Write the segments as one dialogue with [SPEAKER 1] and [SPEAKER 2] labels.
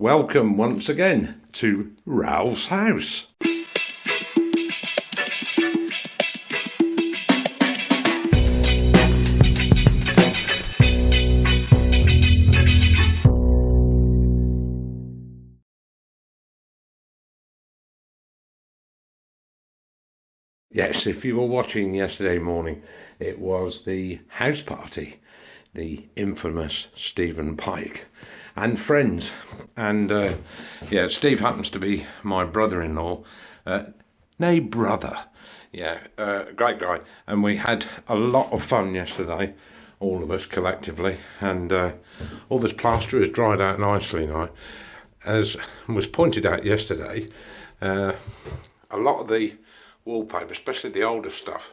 [SPEAKER 1] Welcome once again to Ralph's house. Yes, if you were watching yesterday morning, it was the house party, the infamous Stephen Pike and friends. And yeah, Steve happens to be my brother-in-law, nay brother. Yeah, great guy. And we had a lot of fun yesterday, all of us collectively. And all this plaster has dried out nicely now. As was pointed out yesterday, a lot of the wallpaper, especially the older stuff,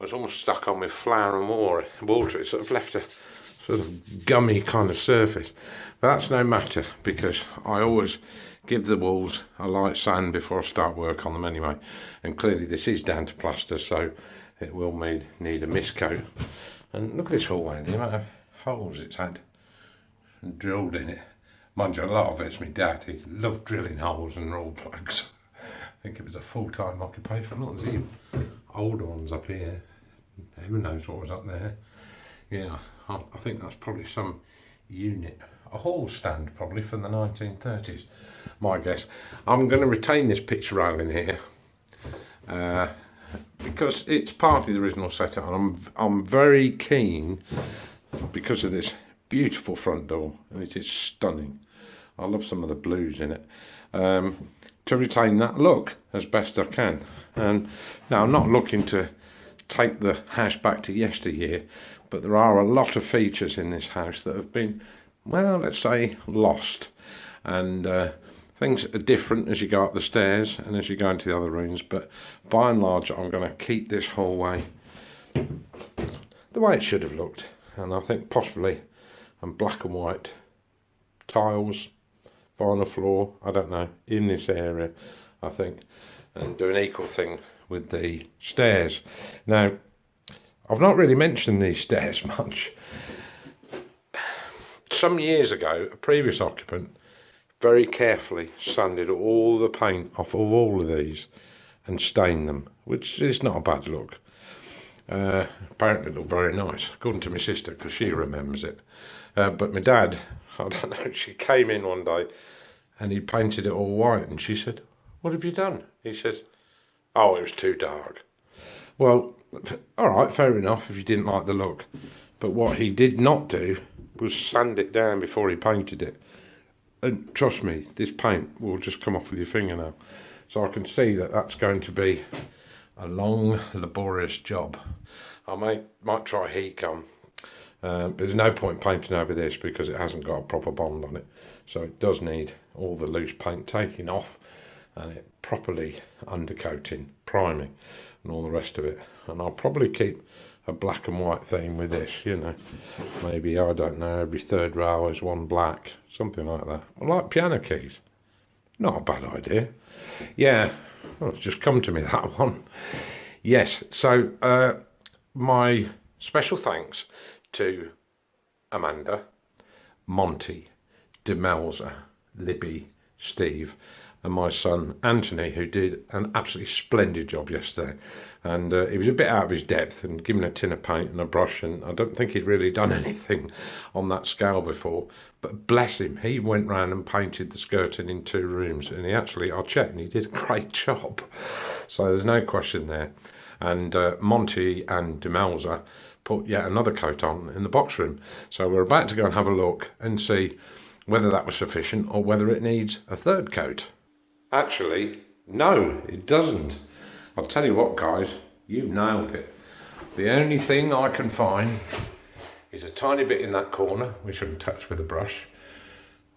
[SPEAKER 1] was almost stuck on with flour and water. It sort of left a sort of gummy kind of surface. But that's no matter, because I always give the walls a light sand before I start work on them anyway. And clearly this is down to plaster, so it will need a mist coat. And look at this hallway, the amount of holes it's had and drilled in it. Mind you, a lot of it's my dad. He loved drilling holes and roll plugs. I think it was a full-time occupation. Look, there's even older ones up here. Who knows what was up there? Yeah, I think that's probably some unit. A hall stand, probably, from the 1930s. My guess. I'm going to retain this picture railing here. Because it's part of the original setup. And I'm very keen, because of this beautiful front door. And it is stunning. I love some of the blues in it. To retain that look as best I can. And now I'm not looking to take the house back to yesteryear, but there are a lot of features in this house that have been, well, let's say, lost. And things are different as you go up the stairs and as you go into the other rooms, but by and large I'm going to keep this hallway the way it should have looked. And I think possibly black and white tiles, vinyl floor, I don't know, in this area, I think, and do an equal thing with the stairs. Now, I've not really mentioned these stairs much. Some years ago, a previous occupant very carefully sanded all the paint off of all of these and stained them, which is not a bad look. Apparently it looked very nice, according to my sister, because she remembers it. But my dad, I don't know, she came in one day and he painted it all white, and she said, "What have you done?" He says, "Oh, it was too dark." Well, all right, fair enough if you didn't like the look. But what he did not do was sand it down before he painted it. And trust me, this paint will just come off with your fingernail. So I can see that that's going to be a long, laborious job. I might try heat gun. There's no point painting over this because it hasn't got a proper bond on it. So it does need all the loose paint taken off and it properly undercoating, priming and all the rest of it. And I'll probably keep a black and white theme with this, you know. Maybe, I don't know, every third row is one black, something like that. I like piano keys. Not a bad idea. Yeah, well, it's just come to me, that one. Yes, so my special thanks to Amanda, Monty, Demelza, Libby, Steve and my son Anthony, who did an absolutely splendid job yesterday. And he was a bit out of his depth and given a tin of paint and a brush, and I don't think he'd really done anything on that scale before, but bless him, he went round and painted the skirting in 2 rooms, and I checked and he did a great job, so there's no question there. And Monty and Demelza put yet another coat on in the box room, so we're about to go and have a look and see whether that was sufficient or whether it needs a 3rd coat. Actually, no, it doesn't. I'll tell you what, guys, you nailed it. The only thing I can find is a tiny bit in that corner, which I can touch with a brush.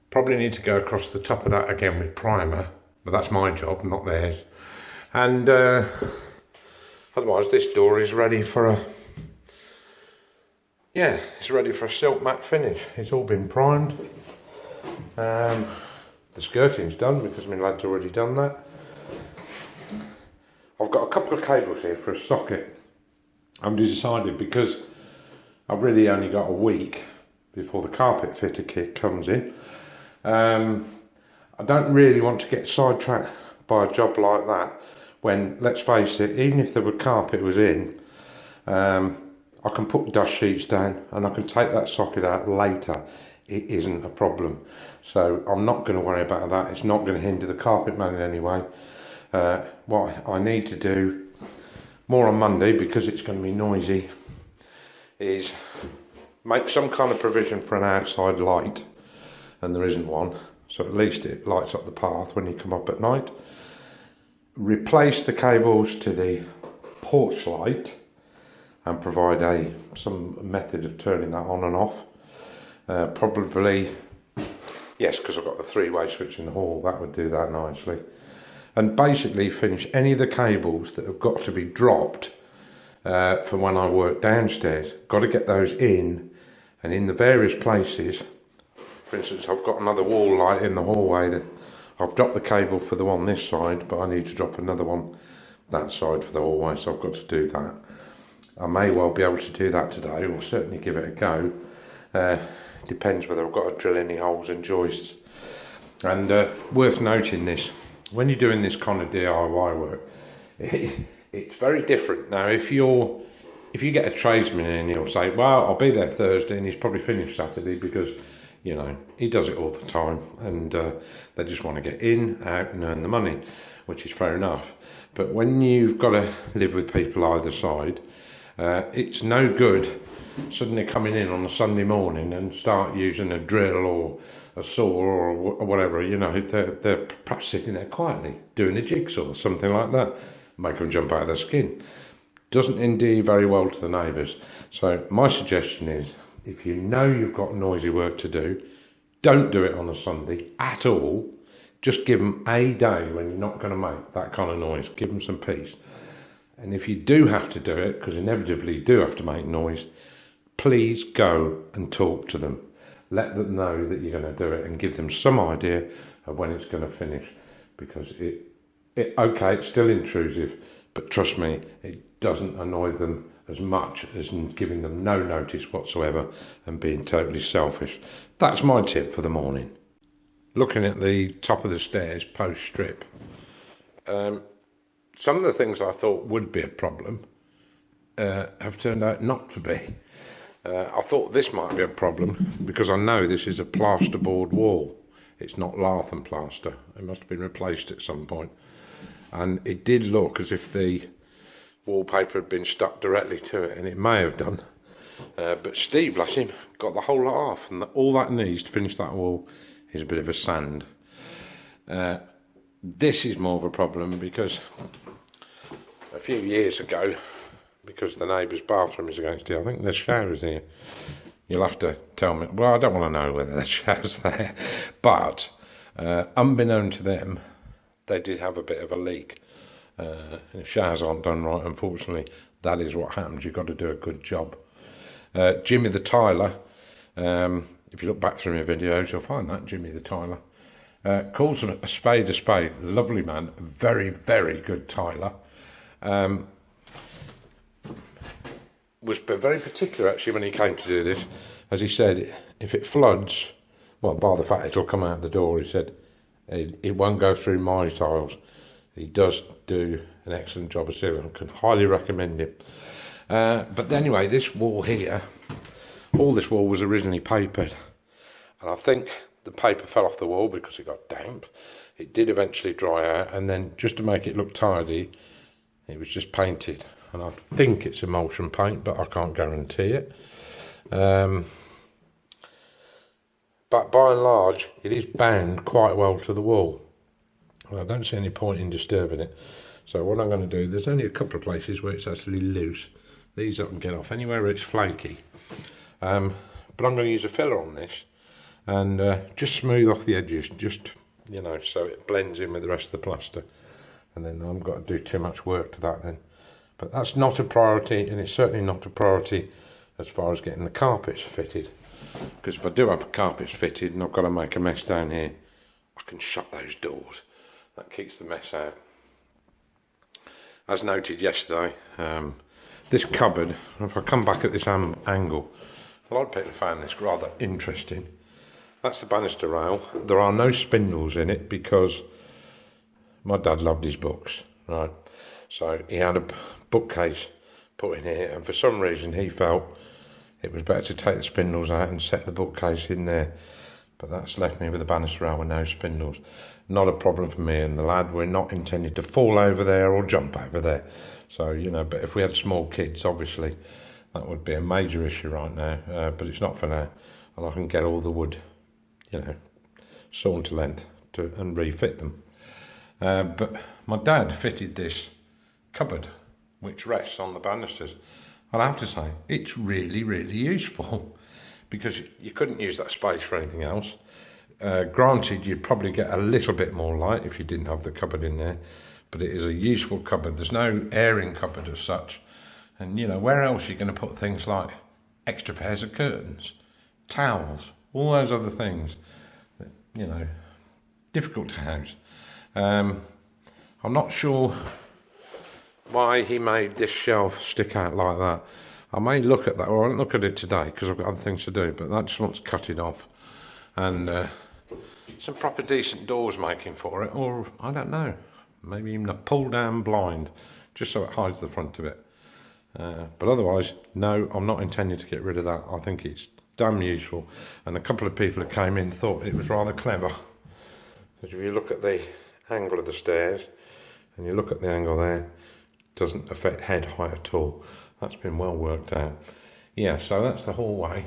[SPEAKER 1] Probably need to go across the top of that again with primer, but that's my job, not theirs. And otherwise, this door is ready for it's ready for a silk matte finish. It's all been primed. The skirting's done because my lad's already done that. I've got a couple of cables here for a socket. I've decided, because I've really only got a week before the carpet fitter kit comes in, I don't really want to get sidetracked by a job like that when, let's face it, even if the carpet was in, I can put dust sheets down and I can take that socket out later. It isn't a problem. So I'm not going to worry about that. It's not going to hinder the carpet man in any way. What I need to do more on Monday, because it's going to be noisy, is make some kind of provision for an outside light, and there isn't one, so at least it lights up the path when you come up at night. Replace the cables to the porch light and provide some method of turning that on and off. Probably, yes, because I've got the three-way switch in the hall, that would do that nicely. And basically finish any of the cables that have got to be dropped for when I work downstairs. Got to get those in, and in the various places. For instance, I've got another wall light in the hallway that I've dropped the cable for the one this side, but I need to drop another one that side for the hallway, so I've got to do that. I may well be able to do that today, or certainly give it a go. Depends whether I've got to drill any holes in joists. And worth noting this, when you're doing this kind of DIY work, it's very different. Now, if you get a tradesman in and he'll say, well, I'll be there Thursday, and he's probably finished Saturday because, you know, he does it all the time, and they just want to get in, out and earn the money, which is fair enough. But when you've got to live with people either side, it's no good suddenly coming in on a Sunday morning and start using a drill or a saw or whatever. You know, they're perhaps sitting there quietly doing a jigsaw or something like that. Make them jump out of their skin. Doesn't endear very well to the neighbours. So my suggestion is, if you know you've got noisy work to do, don't do it on a Sunday at all. Just give them a day when you're not going to make that kind of noise. Give them some peace. And if you do have to do it, because inevitably you do have to make noise, please go and talk to them. Let them know that you're going to do it and give them some idea of when it's going to finish. Because okay, it's still intrusive, but trust me, it doesn't annoy them as much as giving them no notice whatsoever and being totally selfish. That's my tip for the morning. Looking at the top of the stairs post strip, some of the things I thought would be a problem have turned out not to be. I thought this might be a problem because I know this is a plasterboard wall. It's not lath and plaster. It must have been replaced at some point. And it did look as if the wallpaper had been stuck directly to it, and it may have done. But Steve, bless him, got the whole lot off, and all that needs to finish that wall is a bit of a sand. This is more of a problem because a few years ago, because the neighbour's bathroom is against it, I think there's showers here. You'll have to tell me. Well, I don't want to know whether there's showers there, but unbeknown to them, they did have a bit of a leak. If showers aren't done right, unfortunately, that is what happens. You've got to do a good job. Jimmy the tiler, if you look back through my videos, you'll find that, Jimmy the tiler, calls a spade a spade. Lovely man, very, very good tiler. Was very particular actually when he came to do this. As he said, if it floods, well, by the fact it'll come out the door, he said, it won't go through my tiles. He does do an excellent job of sealing. I can highly recommend him. But anyway, this wall here, all this wall was originally papered. And I think the paper fell off the wall because it got damp. It did eventually dry out, and then just to make it look tidy, it was just painted. And I think it's emulsion paint, but I can't guarantee it. But by and large, it is bound quite well to the wall. And I don't see any point in disturbing it. So what I'm going to do, there's only a couple of places where it's actually loose. These I can get off. Anywhere where it's flaky. But I'm going to use a filler on this and just smooth off the edges, just, you know, so it blends in with the rest of the plaster. And then I haven't got to do too much work to that then. But that's not a priority, and it's certainly not a priority as far as getting the carpets fitted. Because if I do have the carpets fitted and I've got to make a mess down here, I can shut those doors. That keeps the mess out. As noted yesterday, this cupboard, if I come back at this angle, a lot of people found this rather interesting. That's the banister rail. There are no spindles in it because my dad loved his books, right? So he had a bookcase put in here, and for some reason he felt it was better to take the spindles out and set the bookcase in there. But that's left me with a banister rail with no spindles. Not a problem for me and the lad. We're not intended to fall over there or jump over there. So, you know, but if we had small kids, obviously, that would be a major issue right now. But it's not for now. And I can get all the wood, you know, sawn to length and refit them. But my dad fitted this cupboard, which rests on the banisters. And I have to say, it's really, really useful because you couldn't use that space for anything else. Granted, you'd probably get a little bit more light if you didn't have the cupboard in there, but it is a useful cupboard. There's no airing cupboard as such. And, you know, where else are you going to put things like extra pairs of curtains, towels, all those other things that, you know, difficult to house. I'm not sure why he made this shelf stick out like that. I may look at that, or I won't look at it today because I've got other things to do, but I just want to cut it off. And some proper decent doors making for it, or I don't know, maybe even a pull down blind, just so it hides the front of it. But otherwise, no, I'm not intending to get rid of that. I think it's damn useful, and a couple of people who came in thought it was rather clever. Because if you look at the angle of the stairs, and you look at the angle there, it doesn't affect head height at all. That's been well worked out. Yeah, so that's the hallway.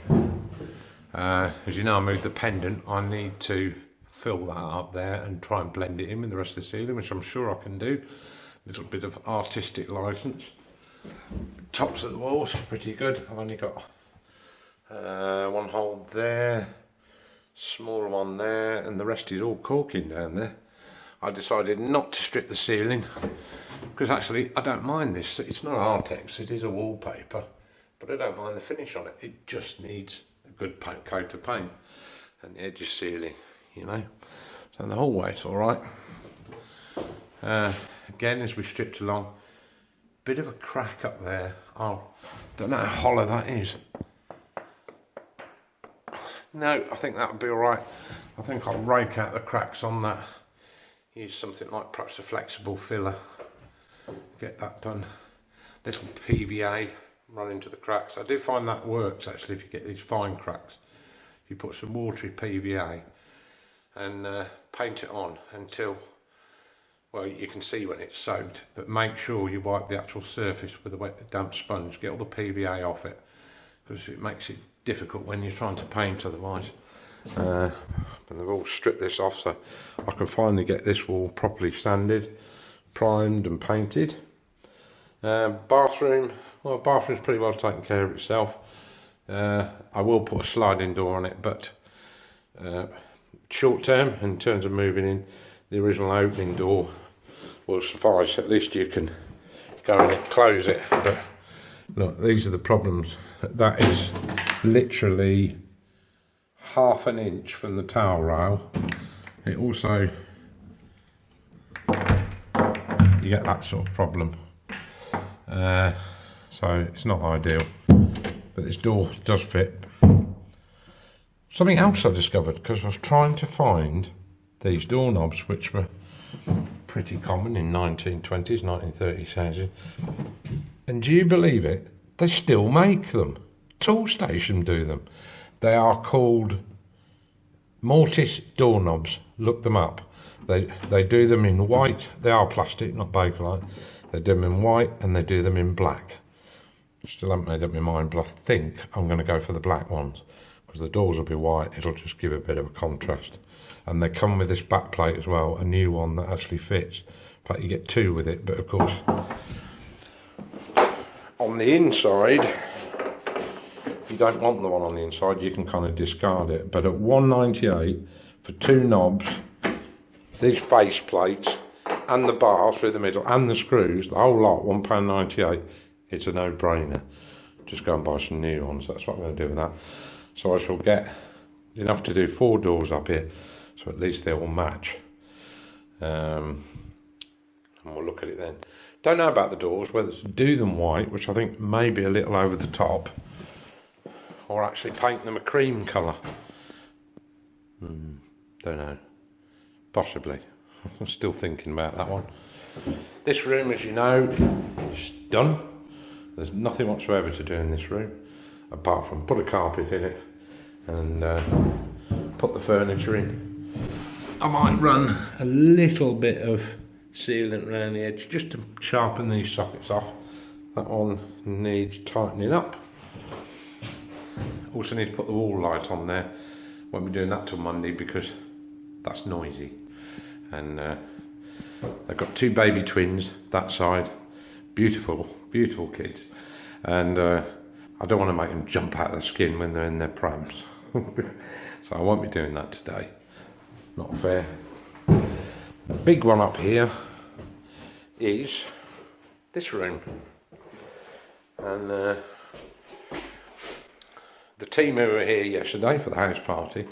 [SPEAKER 1] As you know, I moved the pendant. I need to fill that up there and try and blend it in with the rest of the ceiling, which I'm sure I can do. A little bit of artistic license. Tops of the walls, pretty good. I've only got one hole there, small one there, and the rest is all caulking down there. I decided not to strip the ceiling because actually I don't mind this. It's not Artex, it is a wallpaper, but I don't mind the finish on it. It just needs a good coat of paint, and the edge is sealing, you know. So the hallway's all right. Again, as we stripped along, bit of a crack up there. I don't know how hollow that is. No, I think that'll be all right. I think I'll rake out the cracks on that. Use something like perhaps a flexible filler. Get that done. Little PVA run into the cracks. I do find that works actually if you get these fine cracks. If you put some watery PVA and paint it on until, well, you can see when it's soaked, but make sure you wipe the actual surface with a wet damp sponge. Get all the PVA off it because it makes it difficult when you're trying to paint otherwise. And they've all stripped this off, so I can finally get this wall properly sanded, primed and painted. Bathroom, well, bathroom's pretty well taken care of itself. I will put a sliding door on it, but short term, in terms of moving in, the original opening door will suffice. At least you can go in and close it. But look, these are the problems. That is literally half an inch from the towel rail. It also, you get that sort of problem. So it's not ideal, but this door does fit. Something else I discovered, because I was trying to find these doorknobs, which were pretty common in 1920s, 1930s houses. And do you believe it? They still make them. Toolstation do them. They are called Mortise doorknobs. Look them up. They do them in white. They are plastic, not Bakelite. They do them in white and they do them in black. Still haven't made up my mind, but I think I'm going to go for the black ones because the doors will be white. It'll just give a bit of a contrast. And they come with this back plate as well, a new one that actually fits. In fact, you get two with it, but of course, on the inside, if you don't want the one on the inside, you can kind of discard it. But at £1.98 for two knobs, these face plates, and the bar through the middle, and the screws, the whole lot, £1.98, it's a no-brainer. Just go and buy some new ones. That's what I'm going to do with that. So I shall get enough to do 4 doors up here, so at least they will match. And we'll look at it then. Don't know about the doors, whether to do them white, which I think may be a little over the top, or actually paint them a cream colour. Don't know. Possibly. I'm still thinking about that one. This room, as you know, is done. There's nothing whatsoever to do in this room apart from put a carpet in it and put the furniture in. I might run a little bit of sealant around the edge just to sharpen these sockets off. That one needs tightening up. Also need to put the wall light on there. Won't be doing that till Monday because that's noisy. And they've got two baby twins that side. Beautiful, beautiful kids. And I don't want to make them jump out of their skin when they're in their prams. So I won't be doing that today. Not fair. The big one up here is this room. And the team who were here yesterday for the house party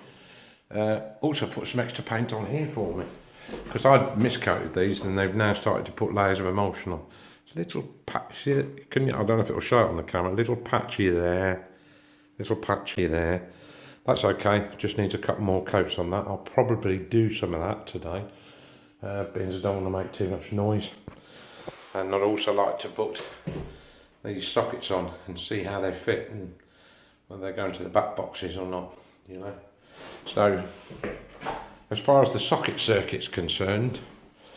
[SPEAKER 1] also put some extra paint on here for me. Because I'd miscoated these and they've now started to put layers of emulsion on. It's a little patchy, I don't know if it'll show it on the camera, a little patchy there, little patchy there. That's okay, just needs a couple more coats on that. I'll probably do some of that today, because I don't want to make too much noise. And I'd also like to put these sockets on and see how they fit and whether they're going to the back boxes or not, you know. So, as far as the socket circuit's concerned,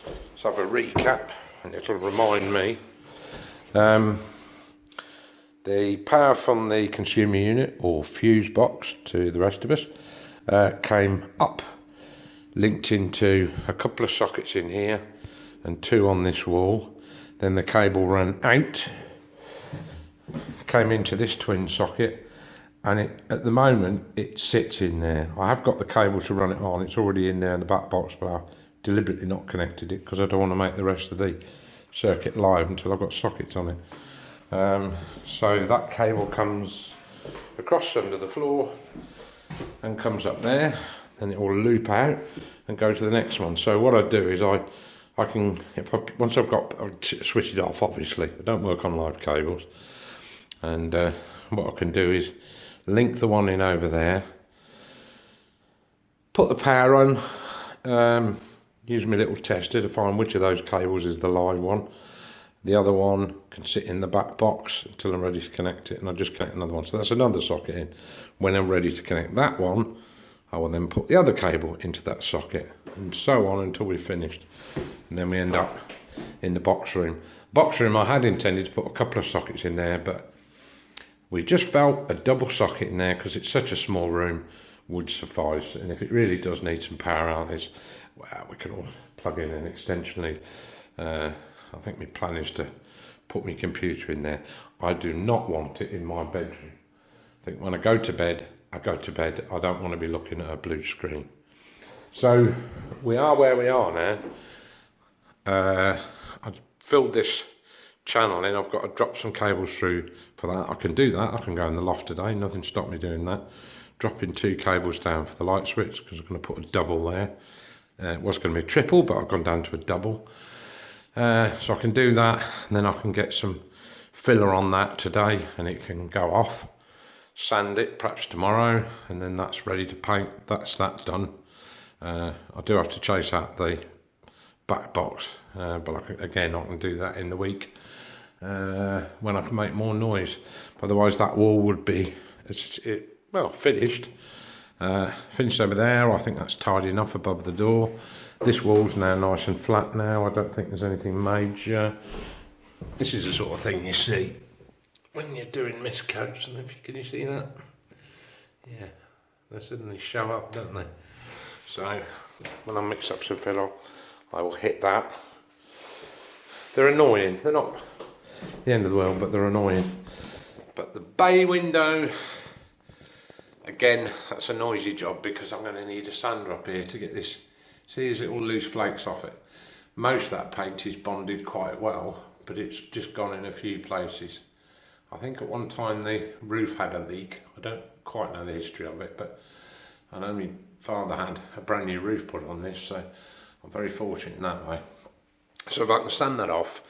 [SPEAKER 1] let's have a recap and it'll remind me. The power from the consumer unit or fuse box to the rest of us came up, linked into a couple of sockets in here and two on this wall. Then the cable ran out, came into this twin socket, and at the moment it sits in there. I have got the cable to run it on, it's already in there in the back box, but I've deliberately not connected it because I don't want to make the rest of the circuit live until I've got sockets on it. So that cable comes across under the floor and comes up there, and it will loop out and go to the next one. So what I do is I can, once I've switch it off, obviously I don't work on live cables, and what I can do is link the one in over there, put the power on, use my little tester to find which of those cables is the live one. The other one can sit in the back box until I'm ready to connect it, and I'll just connect another one. So that's another socket in. When I'm ready to connect that one, I will then put the other cable into that socket, and so on until we've finished. And then we end up in the box room. Box room, I had intended to put a couple of sockets in there, but we just felt a double socket in there because it's such a small room would suffice. And if it really does need some power outlets, well, we can all plug in an extension lead. I think my plan is to put my computer in there. I do not want it in my bedroom. I think when I go to bed, I go to bed. I don't want to be looking at a blue screen. So we are where we are now. I've filled this channel in. I've got to drop some cables through for that. I can do that. I can go in the loft today. Nothing stopped me doing that. Dropping two cables down for the light switch because I'm going to put a double there. It was going to be a triple, but I've gone down to a double. So I can do that, and then I can get some filler on that today and it can go off. Sand it perhaps tomorrow, and then that's ready to paint. That's done. I do have to chase out the back box, but I can do that in the week when I can make more noise. Otherwise that wall would be finished. Finished over there. I think that's tidy enough above the door. This wall's now nice and flat now. I don't think there's anything major. This is the sort of thing you see when you're doing miscoats. And can you see that? Yeah, they suddenly show up, don't they? So when I mix up some filler, I will hit that. They're annoying. They're not the end of the world, but they're annoying. But the bay window, again, that's a noisy job because I'm going to need a sander up here to get this. See these little loose flakes off it. Most of that paint is bonded quite well, but it's just gone in a few places. I think at one time the roof had a leak. I don't quite know the history of it, but I know my father had a brand new roof put on this, so I'm very fortunate in that way. So if I can sand that off,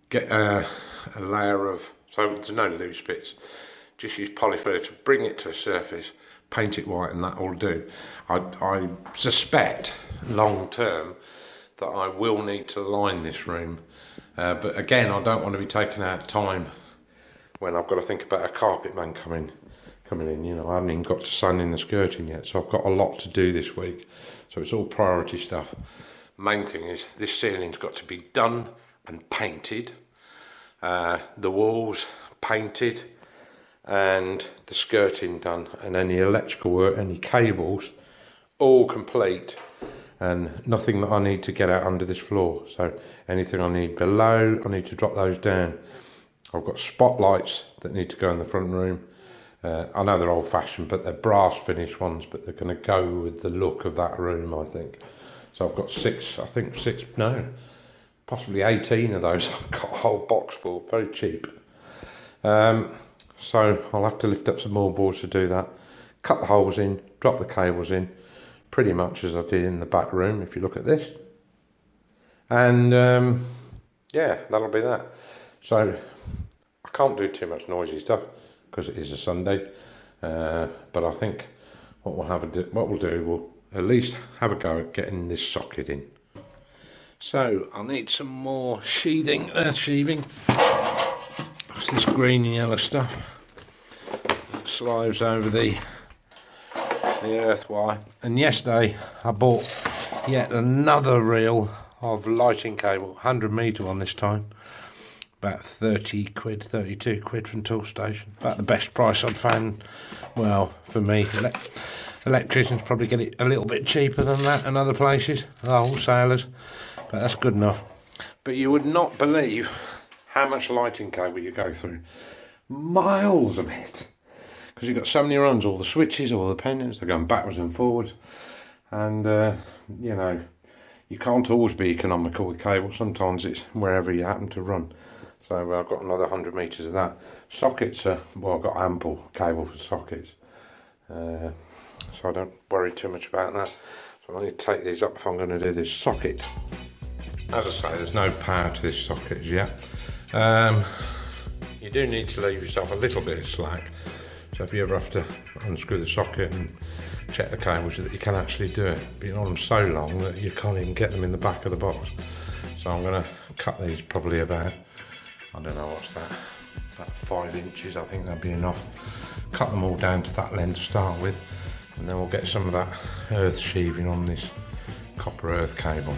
[SPEAKER 1] get a layer of, so there's no loose bits, just use polyfiller to bring it to a surface, paint it white and that will do. I suspect long term that I will need to line this room, but again, I don't want to be taking out time when I've got to think about a carpet man coming in. You know, I haven't even got to sanding the skirting yet, so I've got a lot to do this week, so it's all priority stuff. Main thing is this ceiling's got to be done and painted, the walls painted, and the skirting done, and any electrical work, any cables, all complete, and nothing that I need to get out under this floor. So anything I need below, I need to drop those down. I've got spotlights that need to go in the front room. I know they're old-fashioned, but they're brass finish ones, but they're going to go with the look of that room, I think. So I've got possibly 18 of those. I've got a whole box full, very cheap. So I'll have to lift up some more boards to do that. Cut the holes in, drop the cables in, pretty much as I did in the back room, if you look at this. And yeah, that'll be that. So I can't do too much noisy stuff because it is a Sunday. But I think what we'll do, we'll at least have a go at getting this socket in. So I'll need some more sheathing, earth sheathing. It's this green and yellow stuff that slides over the earth wire. And yesterday I bought yet another reel of lighting cable, 100 metre one this time. About 30 quid, 32 quid from Toolstation. About the best price I'd found. Well, for me, electricians probably get it a little bit cheaper than that in other places, wholesalers, but that's good enough. But you would not believe how much lighting cable you go through. Miles of it. Because you've got so many runs, all the switches, all the pendants, they're going backwards and forwards. And, you know, you can't always be economical with cable. Sometimes it's wherever you happen to run. So I've got another 100 metres of that. Sockets are, well, I've got ample cable for sockets. So I don't worry too much about that. So I need to take these up if I'm going to do this socket. As I say, there's no power to this socket as yet. You do need to leave yourself a little bit of slack. So if you ever have to unscrew the socket and check the cables, that you can actually do it. But you're on them so long that you can't even get them in the back of the box. So I'm going to cut these probably about, I don't know what's that, about 5 inches, I think that'd be enough. Cut them all down to that length to start with, and then we'll get some of that earth sheathing on this copper earth cable.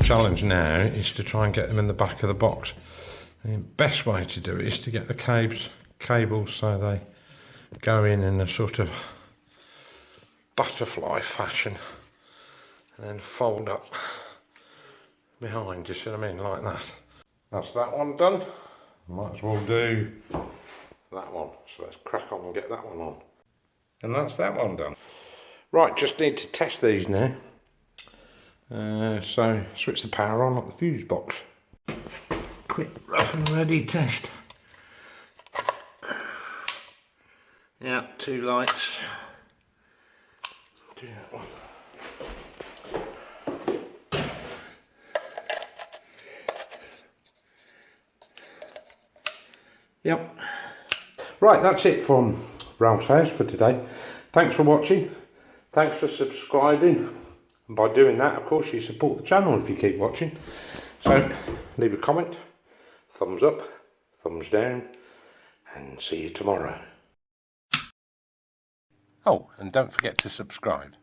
[SPEAKER 1] Challenge now is to try and get them in the back of the box. The best way to do it is to get the cables so they go in a sort of butterfly fashion and then fold up behind, you see what I mean, like that. That's that one done. Might as well do that one. So let's crack on and get that one on. And that's that one done. Right, just need to test these now. So switch the power on at the fuse box. Quick rough and ready test. Yeah, 2 lights. Do that one. Yep. Right, that's it from Ralph's house for today. Thanks for watching. Thanks for subscribing. And by doing that, of course, you support the channel if you keep watching. So, leave a comment, thumbs up, thumbs down, and see you tomorrow. Oh, and don't forget to subscribe.